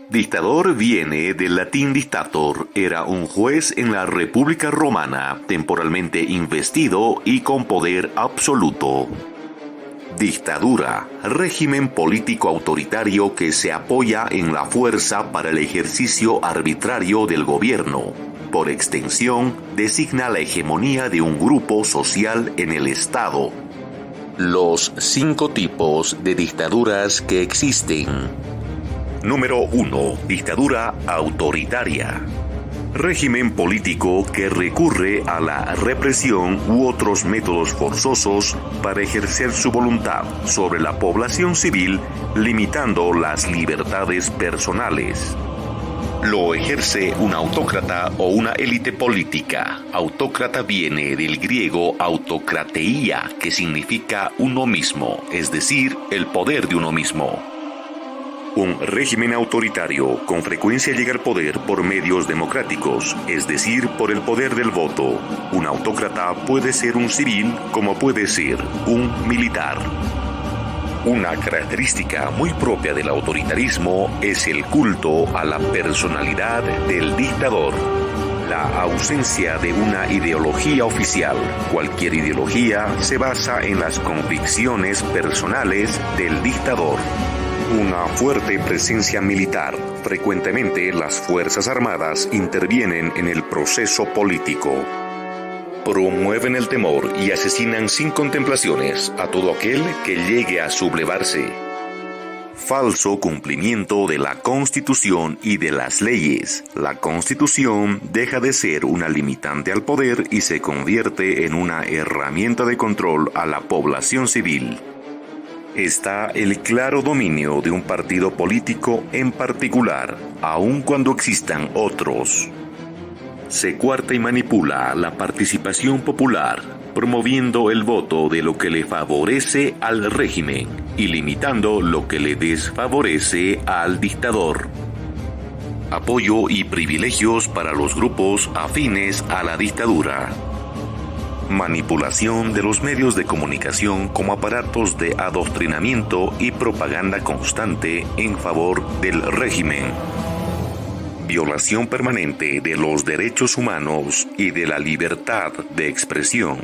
Dictador viene del latín dictator, era un juez en la República Romana, temporalmente investido y con poder absoluto. Dictadura, régimen político autoritario que se apoya en la fuerza para el ejercicio arbitrario del gobierno. Por extensión, designa la hegemonía de un grupo social en el Estado. Los 5 tipos de dictaduras que existen. Número 1. Dictadura autoritaria. Régimen político que recurre a la represión u otros métodos forzosos para ejercer su voluntad sobre la población civil, limitando las libertades personales. Lo ejerce un autócrata o una élite política. Autócrata viene del griego autokrateia, que significa uno mismo, es decir, el poder de uno mismo. Un régimen autoritario con frecuencia llega al poder por medios democráticos, es decir, por el poder del voto. Un autócrata puede ser un civil como puede ser un militar. Una característica muy propia del autoritarismo es el culto a la personalidad del dictador. La ausencia de una ideología oficial. Cualquier ideología se basa en las convicciones personales del dictador. Una fuerte presencia militar. Frecuentemente las Fuerzas Armadas intervienen en el proceso político. Promueven el temor y asesinan sin contemplaciones a todo aquel que llegue a sublevarse. Falso cumplimiento de la Constitución y de las leyes. La Constitución deja de ser una limitante al poder y se convierte en una herramienta de control a la población civil. Está el claro dominio de un partido político en particular, aun cuando existan otros. Se coarta y manipula la participación popular, promoviendo el voto de lo que le favorece al régimen y limitando lo que le desfavorece al dictador. Apoyo y privilegios para los grupos afines a la dictadura. Manipulación de los medios de comunicación como aparatos de adoctrinamiento y propaganda constante en favor del régimen. Violación permanente de los derechos humanos y de la libertad de expresión.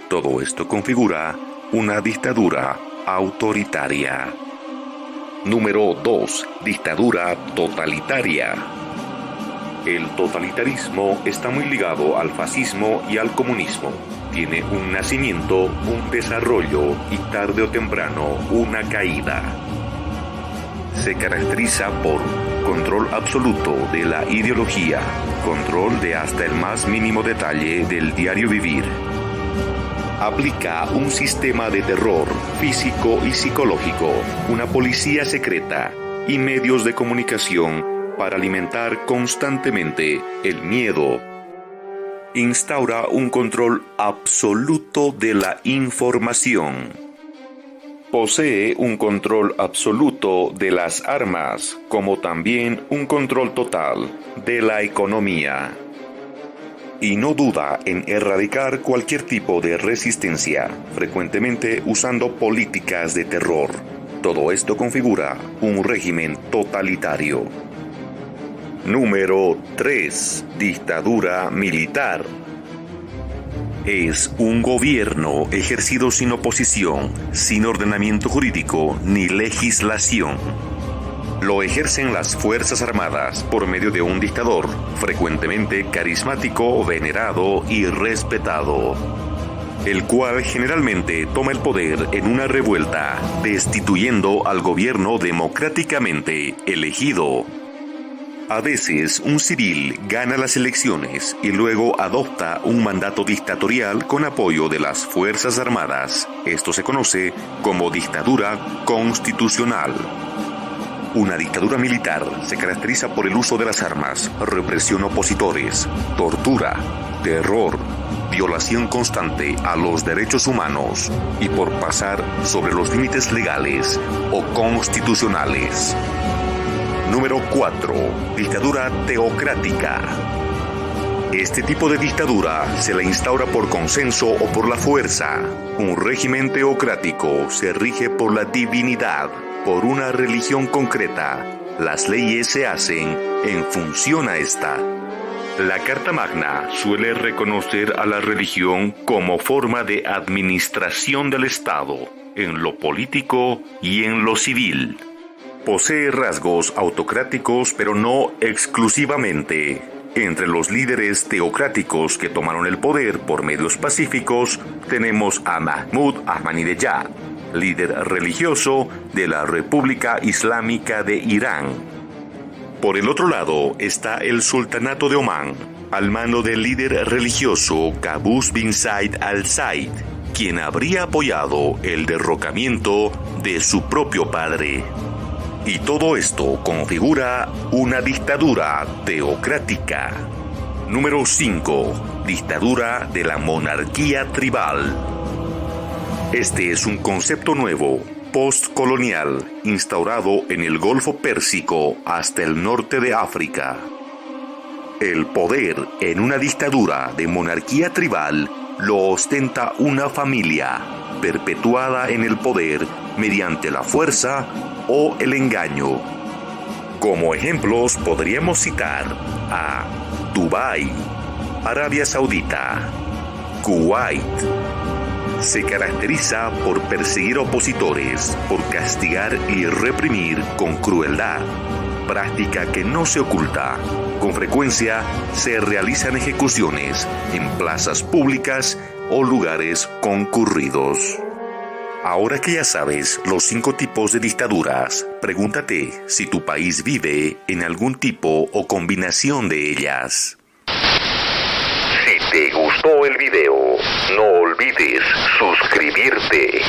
Todo esto configura una dictadura autoritaria. Número 2. Dictadura totalitaria. El totalitarismo está muy ligado al fascismo y al comunismo. Tiene un nacimiento, un desarrollo y tarde o temprano una caída. Se caracteriza por control absoluto de la ideología, control de hasta el más mínimo detalle del diario vivir. Aplica un sistema de terror físico y psicológico, una policía secreta y medios de comunicación para alimentar constantemente el miedo. Instaura un control absoluto de la información. Posee un control absoluto de las armas, como también un control total de la economía. Y no duda en erradicar cualquier tipo de resistencia, frecuentemente usando políticas de terror. Todo esto configura un régimen totalitario. Número 3. Dictadura militar. Es un gobierno ejercido sin oposición, sin ordenamiento jurídico ni legislación. Lo ejercen las Fuerzas Armadas por medio de un dictador, frecuentemente carismático, venerado y respetado, el cual generalmente toma el poder en una revuelta, destituyendo al gobierno democráticamente elegido. A veces, un civil gana las elecciones y luego adopta un mandato dictatorial con apoyo de las Fuerzas Armadas. Esto se conoce como dictadura constitucional. Una dictadura militar se caracteriza por el uso de las armas, represión a opositores, tortura, terror, violación constante a los derechos humanos y por pasar sobre los límites legales o constitucionales. Número 4. Dictadura teocrática. Este tipo de dictadura se la instaura por consenso o por la fuerza. Un régimen teocrático se rige por la divinidad, por una religión concreta, Las leyes se hacen en función a esta. La Carta Magna suele reconocer a la religión como forma de administración del Estado, en lo político y en lo civil. Posee rasgos autocráticos, pero no exclusivamente. Entre los líderes teocráticos que tomaron el poder por medios pacíficos, tenemos a Mahmud Ahmadinejad, líder religioso de la República Islámica de Irán. Por el otro lado está el Sultanato de Omán, al mando del líder religioso Qaboos bin Said Al Said, quien habría apoyado el derrocamiento de su propio padre. Y todo esto configura una dictadura teocrática. Número 5. Dictadura de la monarquía tribal. Este es un concepto nuevo, postcolonial, instaurado en el Golfo Pérsico hasta el norte de África. El poder en una dictadura de monarquía tribal lo ostenta una familia, perpetuada en el poder mediante la fuerza o el engaño. Como ejemplos podríamos citar a Dubái, Arabia Saudita, Kuwait. Se caracteriza por perseguir opositores, por castigar y reprimir con crueldad, práctica que no se oculta. Con frecuencia se realizan ejecuciones en plazas públicas o lugares concurridos. Ahora que ya sabes los 5 tipos de dictaduras, pregúntate si tu país vive en algún tipo o combinación de ellas. Si te gustó el video, no olvides suscribirte.